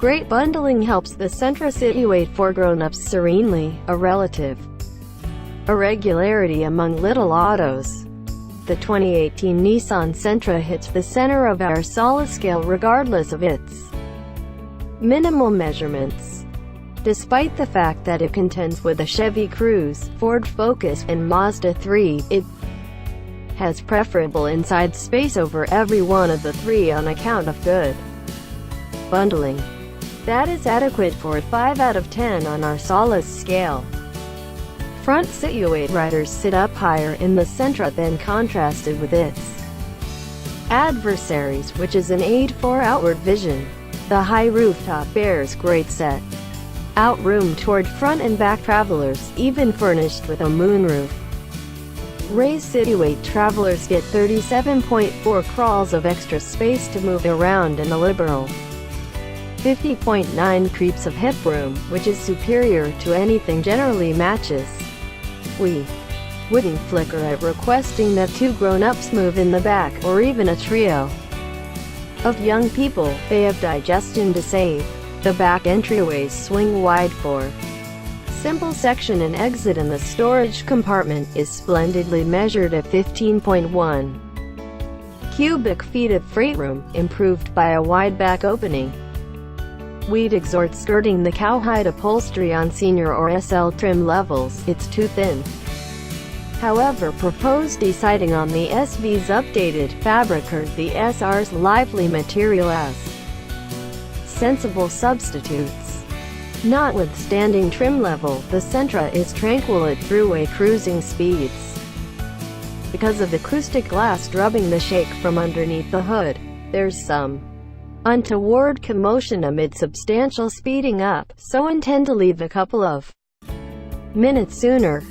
Great bundling helps the Sentra situate for grown-ups serenely, a relative irregularity among little autos. The 2018 Nissan Sentra hits the center of our solace scale regardless of its minimal measurements. Despite the fact that it contends with a Chevy Cruze, Ford Focus, and Mazda 3, it has preferable inside space over every one of the three on account of good bundling. That is adequate for a 5 out of 10 on our solace scale. Front situate riders sit up higher in the Sentra than contrasted with its adversaries, which is an aid for outward vision. The high rooftop bears great out room toward front and back travelers, even furnished with a moonroof. Raised situate travelers get 37.4 crawls of extra space to move around and a liberal 50.9 creeps of hip room, which is superior to anything generally matches. We wouldn't flicker at requesting that two grown-ups move in the back, or even a trio of young people. They have digestion to save. The back entryways swing wide for simple section and exit, and the storage compartment is splendidly measured at 15.1 cubic feet of freight room, improved by a wide back opening. We'd exhort skirting the cowhide upholstery on senior or SL trim levels. It's too thin. However, propose deciding on the SV's updated fabric or the SR's lively material as sensible substitutes. Notwithstanding trim level, the Sentra is tranquil at thruway cruising speeds. Because of acoustic glass drubbing the shake from underneath the hood, there's some untoward commotion amid substantial speeding up, so intend to leave a couple of minutes sooner.